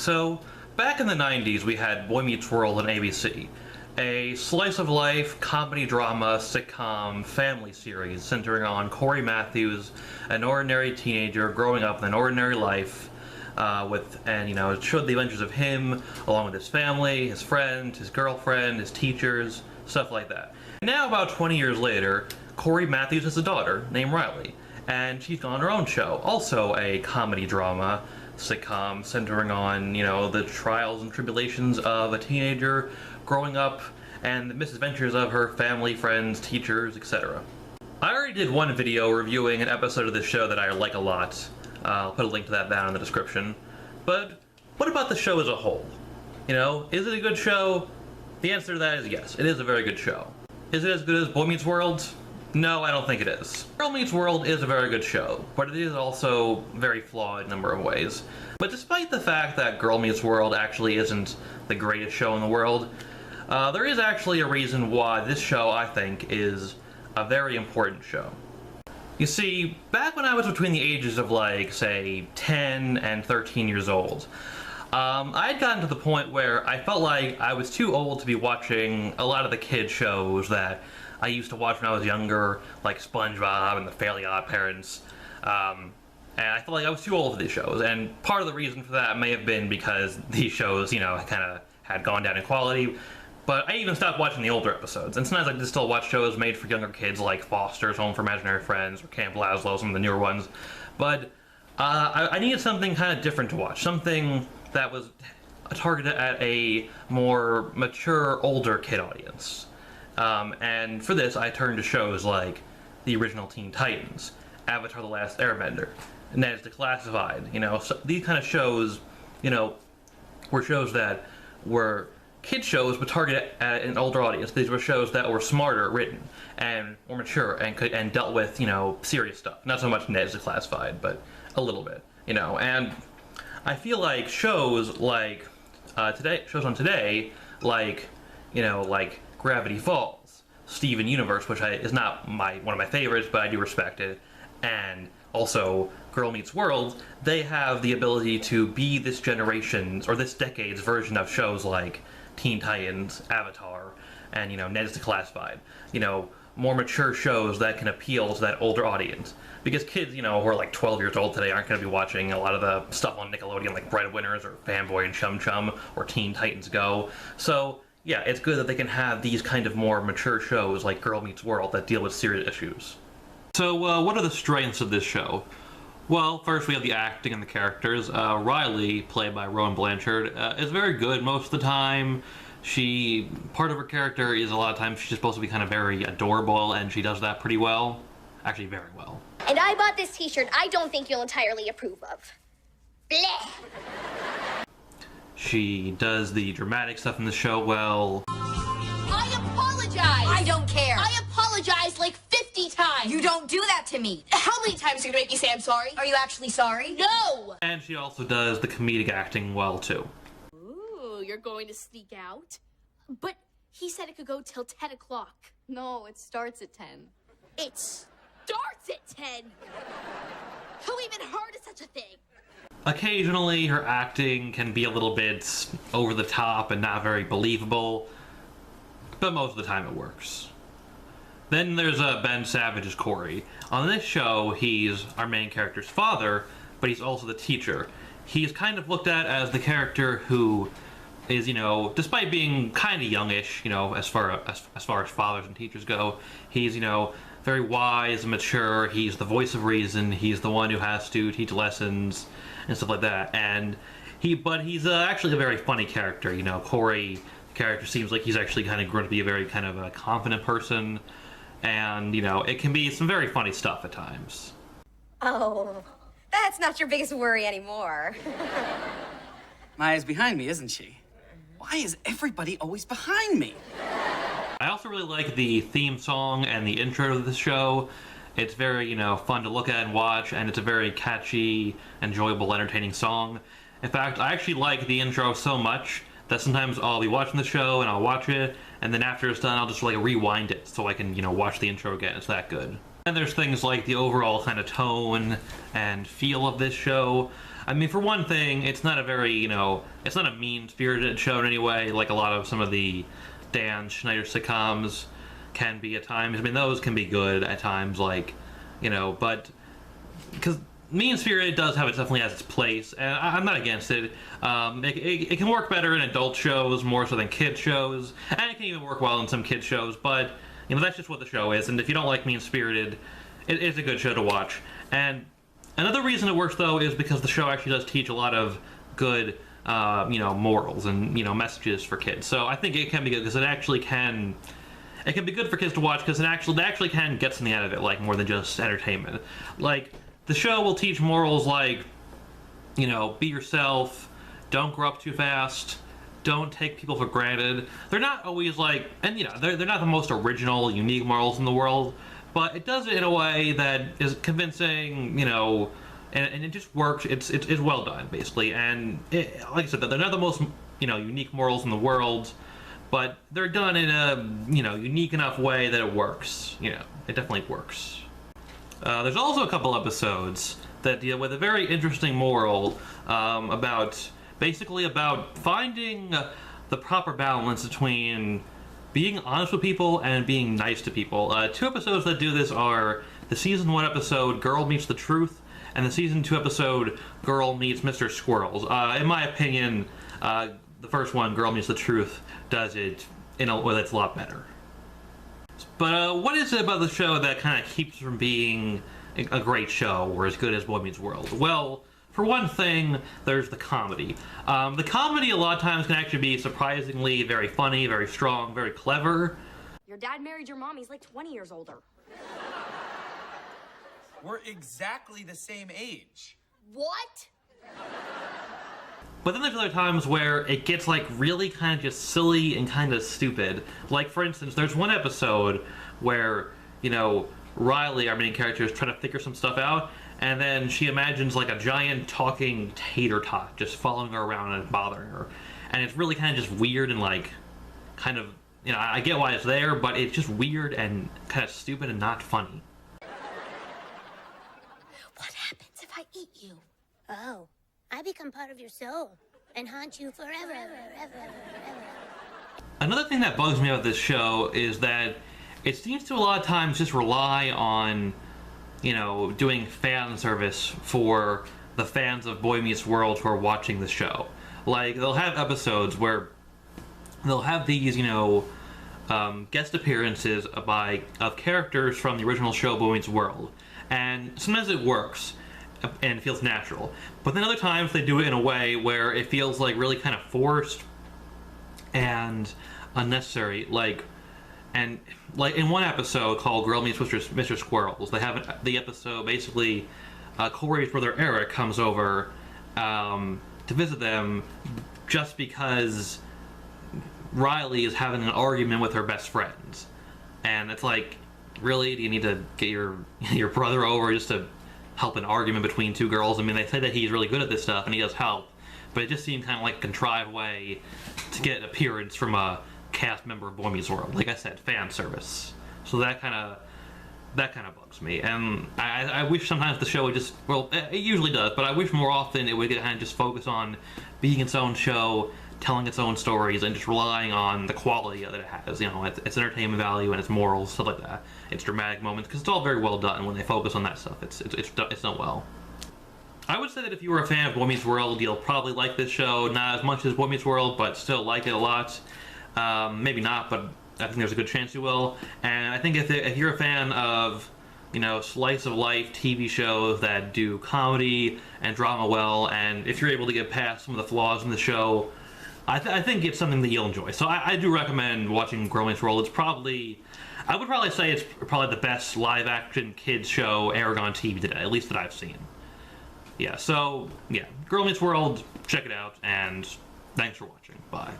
So, back in the 90s, we had Boy Meets World on ABC, a slice-of-life, comedy-drama, sitcom, family series centering on Corey Matthews, an ordinary teenager growing up in an ordinary life, it showed the adventures of him, along with his family, his friends, his girlfriend, his teachers, stuff like that. Now, about 20 years later, Corey Matthews has a daughter named Riley, and she's on her own show, also a comedy-drama, sitcom centering on, the trials and tribulations of a teenager growing up and the misadventures of her family, friends, teachers, etc. I already did one video reviewing an episode of this show that I like a lot. I'll put a link to that down in the description. But what about the show as a whole? Is it a good show? The answer to that is yes, it is a very good show. Is it as good as Boy Meets World? No, I don't think it is. Girl Meets World is a very good show, but it is also very flawed in a number of ways. But despite the fact that Girl Meets World actually isn't the greatest show in the world, there is actually a reason why this show, I think, is a very important show. You see, back when I was between the ages of, say, 10 and 13 years old, I had gotten to the point where I felt like I was too old to be watching a lot of the kid shows that I used to watch when I was younger, like SpongeBob and the Fairly OddParents, and I felt like I was too old for these shows, and part of the reason for that may have been because these shows, kind of had gone down in quality, but I even stopped watching the older episodes, and sometimes I did still watch shows made for younger kids like Foster's Home for Imaginary Friends, or Camp Lazlo, some of the newer ones, but I needed something kind of different to watch, something that was targeted at a more mature, older kid audience. And for this, I turned to shows like the original Teen Titans, Avatar: The Last Airbender, Ned's Declassified. So these kind of shows, were shows that were kid shows but targeted at an older audience. These were shows that were smarter written and more mature and dealt with, serious stuff. Not so much Ned's Declassified, but a little bit, And I feel like shows like shows on today, like Gravity Falls, Steven Universe, which is not one of my favorites, but I do respect it, and also Girl Meets World, they have the ability to be this generation's, or this decade's version of shows like Teen Titans, Avatar, and, Ned's Declassified. More mature shows that can appeal to that older audience. Because kids, who are like 12 years old today aren't going to be watching a lot of the stuff on Nickelodeon like Breadwinners or Fanboy and Chum Chum or Teen Titans Go. So, yeah, it's good that they can have these kind of more mature shows like Girl Meets World that deal with serious issues. So, what are the strengths of this show? Well, first we have the acting and the characters. Riley, played by Rowan Blanchard, is very good most of the time. Part of her character is a lot of times she's supposed to be kind of very adorable, and she does that pretty well. Actually, very well. And I bought this t-shirt I don't think you'll entirely approve of. Bleh! She does the dramatic stuff in the show well. I apologize! I don't care! I apologize like 50 times! You don't do that to me! How many times are you gonna make me say I'm sorry? Are you actually sorry? No! And she also does the comedic acting well, too. Ooh, you're going to sneak out? But he said it could go till 10 o'clock. No, it starts at 10. It starts at 10! Who even heard of such a thing? Occasionally, her acting can be a little bit over the top and not very believable, but most of the time it works. Then there's Ben Savage as Corey. On this show, he's our main character's father, but he's also the teacher. He's kind of looked at as the character who is, despite being kind of youngish, as far as fathers and teachers go, he's, very wise and mature. He's the voice of reason. He's the one who has to teach lessons and stuff like that. But he's actually a very funny character. Corey, the character, seems like he's actually kind of grown to be a very kind of a confident person, and it can be some very funny stuff at times. Oh, that's not your biggest worry anymore. Maya's behind me, isn't she? Why is everybody always behind me? I also really like the theme song and the intro to the show. It's very, fun to look at and watch, and it's a very catchy, enjoyable, entertaining song. In fact, I actually like the intro so much that sometimes I'll be watching the show and I'll watch it, and then after it's done, I'll just rewind it so I can, watch the intro again. It's that good. And there's things like the overall kind of tone and feel of this show. I mean, for one thing, it's not a very, it's not a mean-spirited show in any way, like a lot of some of the Dan Schneider sitcoms can be at times. I mean, those can be good at times, like, but because mean-spirited definitely has its place, and I'm not against it. It can work better in adult shows more so than kid shows, and it can even work well in some kid shows, but that's just what the show is. And if you don't like mean-spirited, it's a good show to watch. And another reason it works, though, is because the show actually does teach a lot of good morals and messages for kids. So I think it can be good because it can be good for kids to watch because they actually can get something out of it, like more than just entertainment. Like, the show will teach morals like, be yourself, don't grow up too fast, don't take people for granted. They're not always like, and they're not the most original, unique morals in the world, but it does it in a way that is convincing, and it just works. It's well done, basically. And like I said, they're not the most unique morals in the world, but they're done in a unique enough way that it works. It definitely works. There's also a couple episodes that deal with a very interesting moral about finding the proper balance between being honest with people and being nice to people. 2 episodes that do this are the season 1 episode Girl Meets the Truth and the season 2 episode Girl Meets Mr. Squirrels. In my opinion, the first one, Girl Meets the Truth, does it it's a lot better. But what is it about the show that kind of keeps it from being a great show or as good as Boy Meets World? Well, for one thing, there's the comedy. The comedy a lot of times can actually be surprisingly very funny, very strong, very clever. Your dad married your mom. He's like 20 years older. We're exactly the same age. What? But then there's other times where it gets like really kind of just silly and kind of stupid. Like, for instance, there's one episode where, Riley, our main character, is trying to figure some stuff out, and then she imagines like a giant talking tater tot just following her around and bothering her. And it's really kind of just weird and like kind of, I get why it's there, but it's just weird and kind of stupid and not funny. What happens if I eat you? Oh, I become part of your soul and haunt you forever. Another thing that bugs me about this show is that it seems to a lot of times just rely on, doing fan service for the fans of Boy Meets World who are watching the show. Like, they'll have episodes where they'll have these, guest appearances of characters from the original show Boy Meets World. And sometimes it works and it feels natural. But then other times they do it in a way where it feels like really kind of forced and unnecessary. Like in one episode called Girl Meets Mr. Squirrels, they have the episode basically Corey's brother Eric comes over to visit them just because Riley is having an argument with her best friends. And it's like, really? Do you need to get your brother over just to help an argument between 2 girls? I mean, they say that he's really good at this stuff and he does help, but it just seemed kind of like a contrived way to get an appearance from a cast member of Boy Meets World. Like I said, fan service. So that kind of bugs me. And I wish sometimes the show would just, well, it usually does, but I wish more often it would kind of just focus on being its own show, telling its own stories, and just relying on the quality that it has. Its entertainment value and its morals, stuff like that. Its dramatic moments, because it's all very well done when they focus on that stuff. It's done well. I would say that if you were a fan of Boy Meets World, you'll probably like this show. Not as much as Boy Meets World, but still like it a lot. Maybe not, but I think there's a good chance you will. And I think if you're a fan of, slice of life TV shows that do comedy and drama well, and if you're able to get past some of the flaws in the show, I think it's something that you'll enjoy. So I do recommend watching Girl Meets World. I would probably say it's probably the best live-action kids show aired on TV today, at least that I've seen. Yeah, so, yeah, Girl Meets World, check it out, and thanks for watching. Bye.